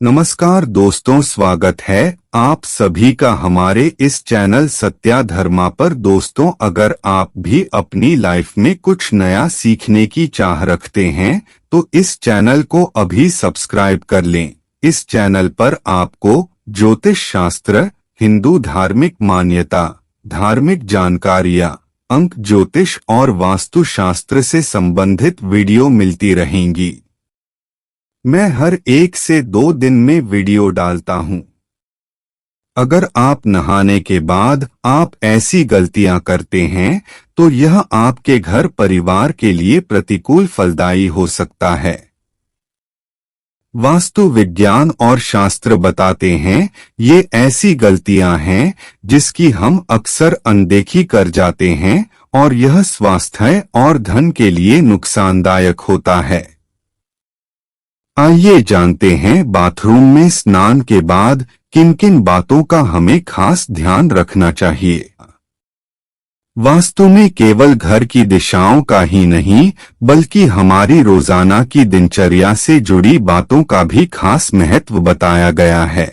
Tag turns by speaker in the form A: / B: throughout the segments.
A: नमस्कार दोस्तों, स्वागत है आप सभी का हमारे इस चैनल सत्या धर्मा पर। दोस्तों, अगर आप भी अपनी लाइफ में कुछ नया सीखने की चाह रखते हैं तो इस चैनल को अभी सब्सक्राइब कर लें। इस चैनल पर आपको ज्योतिष शास्त्र, हिंदू धार्मिक मान्यता, धार्मिक जानकारियाँ, अंक ज्योतिष और वास्तु शास्त्र से संबंधित वीडियो मिलती रहेंगी। मैं हर 1 से 2 दिन में वीडियो डालता हूं। अगर आप नहाने के बाद आप ऐसी गलतियां करते हैं तो यह आपके घर परिवार के लिए प्रतिकूल फलदायी हो सकता है। वास्तु विज्ञान और शास्त्र बताते हैं ये ऐसी गलतियां हैं जिसकी हम अक्सर अनदेखी कर जाते हैं और यह स्वास्थ्य और धन के लिए नुकसानदायक होता है। आइए जानते हैं बाथरूम में स्नान के बाद किन किन बातों का हमें खास ध्यान रखना चाहिए। वास्तु में केवल घर की दिशाओं का ही नहीं बल्कि हमारी रोजाना की दिनचर्या से जुड़ी बातों का भी खास महत्व बताया गया है।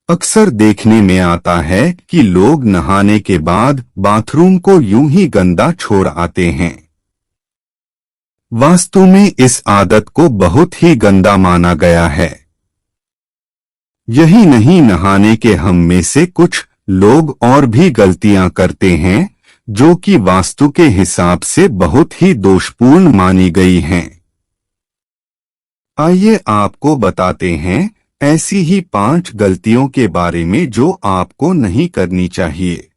A: अक्सर देखने में आता है कि लोग नहाने के बाद बाथरूम को यूं ही गंदा छोड़ आते हैं। वास्तु में इस आदत को बहुत ही गंदा माना गया है। यही नहीं, नहाने के हम में से कुछ लोग और भी गलतियां करते हैं जो कि वास्तु के हिसाब से बहुत ही दोषपूर्ण मानी गई हैं। आइए आपको बताते हैं ऐसी ही 5 गलतियों के बारे में जो आपको नहीं करनी चाहिए।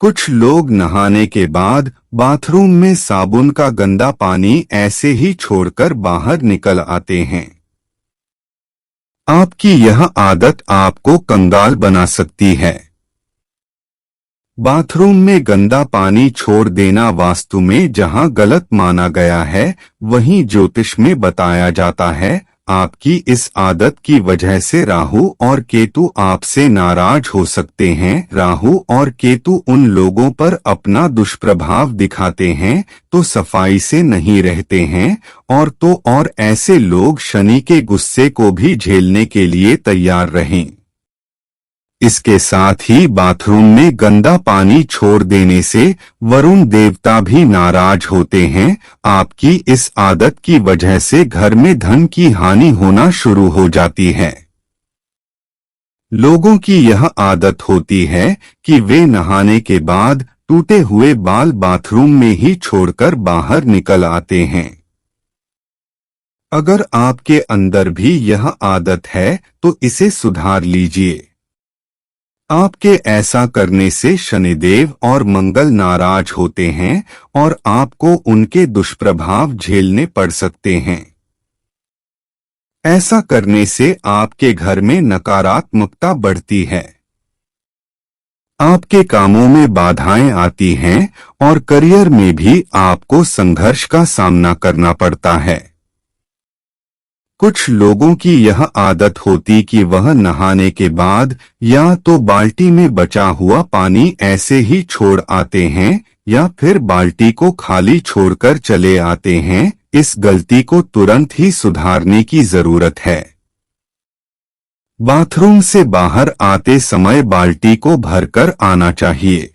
A: कुछ लोग नहाने के बाद बाथरूम में साबुन का गंदा पानी ऐसे ही छोड़कर बाहर निकल आते हैं। आपकी यह आदत आपको कंगाल बना सकती है। बाथरूम में गंदा पानी छोड़ देना वास्तु में जहां गलत माना गया है, वहीं ज्योतिष में बताया जाता है आपकी इस आदत की वजह से राहु और केतु आपसे नाराज हो सकते हैं। राहु और केतु उन लोगों पर अपना दुष्प्रभाव दिखाते हैं तो सफाई से नहीं रहते हैं, और ऐसे लोग शनि के गुस्से को भी झेलने के लिए तैयार रहें। इसके साथ ही बाथरूम में गंदा पानी छोड़ देने से वरुण देवता भी नाराज होते हैं। आपकी इस आदत की वजह से घर में धन की हानि होना शुरू हो जाती है। लोगों की यह आदत होती है कि वे नहाने के बाद टूटे हुए बाल बाथरूम में ही छोड़कर बाहर निकल आते हैं। अगर आपके अंदर भी यह आदत है तो इसे सुधार लीजिए। आपके ऐसा करने से शनिदेव और मंगल नाराज होते हैं और आपको उनके दुष्प्रभाव झेलने पड़ सकते हैं। ऐसा करने से आपके घर में नकारात्मकता बढ़ती है, आपके कामों में बाधाएं आती हैं और करियर में भी आपको संघर्ष का सामना करना पड़ता है। कुछ लोगों की यह आदत होती कि वह नहाने के बाद या तो बाल्टी में बचा हुआ पानी ऐसे ही छोड़ आते हैं या फिर बाल्टी को खाली छोड़कर चले आते हैं। इस गलती को तुरंत ही सुधारने की जरूरत है। बाथरूम से बाहर आते समय बाल्टी को भरकर आना चाहिए।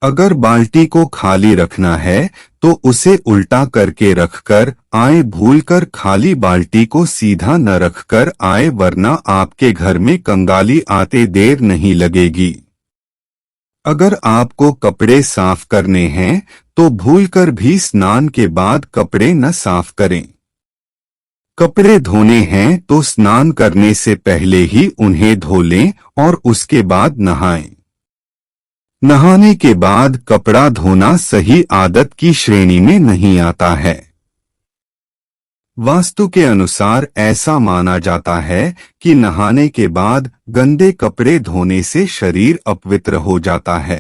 A: अगर बाल्टी को खाली रखना है तो उसे उल्टा करके रखकर आए, भूलकर खाली बाल्टी को सीधा न रखकर आए, वरना आपके घर में कंगाली आते देर नहीं लगेगी। अगर आपको कपड़े साफ करने हैं तो भूलकर भी स्नान के बाद कपड़े न साफ करें। कपड़े धोने हैं तो स्नान करने से पहले ही उन्हें धो लें और उसके बाद नहाएं। नहाने के बाद कपड़ा धोना सही आदत की श्रेणी में नहीं आता है। वास्तु के अनुसार ऐसा माना जाता है कि नहाने के बाद गंदे कपड़े धोने से शरीर अपवित्र हो जाता है।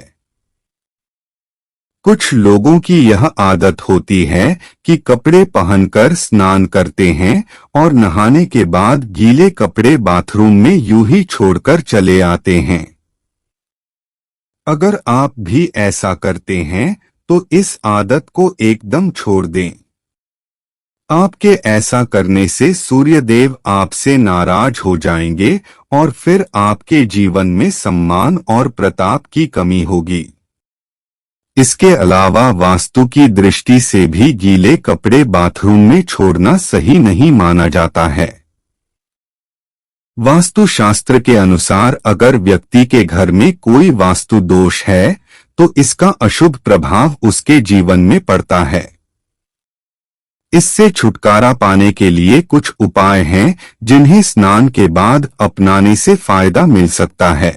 A: कुछ लोगों की यह आदत होती है कि कपड़े पहनकर स्नान करते हैं और नहाने के बाद गीले कपड़े बाथरूम में यूं ही छोड़कर चले आते हैं। अगर आप भी ऐसा करते हैं तो इस आदत को एकदम छोड़ दें। आपके ऐसा करने से सूर्यदेव आपसे नाराज हो जाएंगे और फिर आपके जीवन में सम्मान और प्रताप की कमी होगी। इसके अलावा वास्तु की दृष्टि से भी गीले कपड़े बाथरूम में छोड़ना सही नहीं माना जाता है। वास्तुशास्त्र के अनुसार अगर व्यक्ति के घर में कोई वास्तु दोष है तो इसका अशुभ प्रभाव उसके जीवन में पड़ता है। इससे छुटकारा पाने के लिए कुछ उपाय हैं जिन्हें स्नान के बाद अपनाने से फायदा मिल सकता है।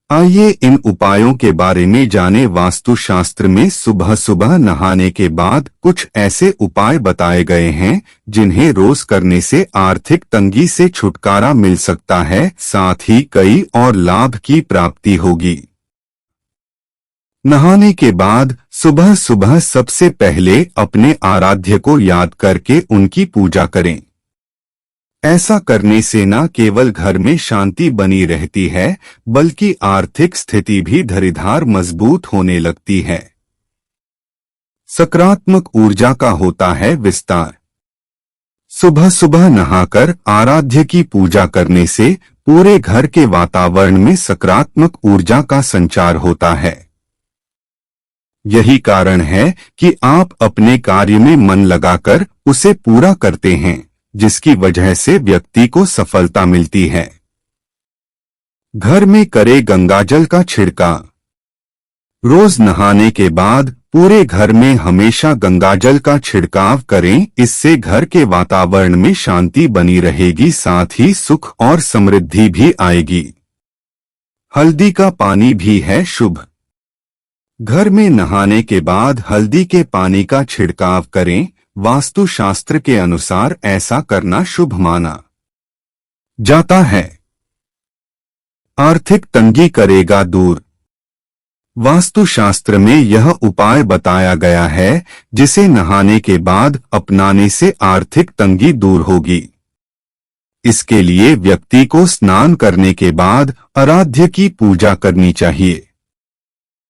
A: आइए इन उपायों के बारे में जानें। वास्तुशास्त्र में सुबह सुबह नहाने के बाद कुछ ऐसे उपाय बताए गए हैं जिन्हें रोज करने से आर्थिक तंगी से छुटकारा मिल सकता है, साथ ही कई और लाभ की प्राप्ति होगी। नहाने के बाद सुबह सुबह सबसे पहले अपने आराध्य को याद करके उनकी पूजा करें। ऐसा करने से न केवल घर में शांति बनी रहती है बल्कि आर्थिक स्थिति भी धरीधार मजबूत होने लगती है। सकारात्मक ऊर्जा का होता है विस्तार। सुबह सुबह नहाकर आराध्य की पूजा करने से पूरे घर के वातावरण में सकारात्मक ऊर्जा का संचार होता है। यही कारण है कि आप अपने कार्य में मन लगाकर उसे पूरा करते हैं, जिसकी वजह से व्यक्ति को सफलता मिलती है। घर में करे गंगाजल का छिड़काव। रोज नहाने के बाद पूरे घर में हमेशा गंगाजल का छिड़काव करें। इससे घर के वातावरण में शांति बनी रहेगी, साथ ही सुख और समृद्धि भी आएगी। हल्दी का पानी भी है शुभ। घर में नहाने के बाद हल्दी के पानी का छिड़काव करें। वास्तुशास्त्र के अनुसार ऐसा करना शुभ माना जाता है। आर्थिक तंगी करेगा दूर। वास्तुशास्त्र में यह उपाय बताया गया है जिसे नहाने के बाद अपनाने से आर्थिक तंगी दूर होगी। इसके लिए व्यक्ति को स्नान करने के बाद आराध्य की पूजा करनी चाहिए।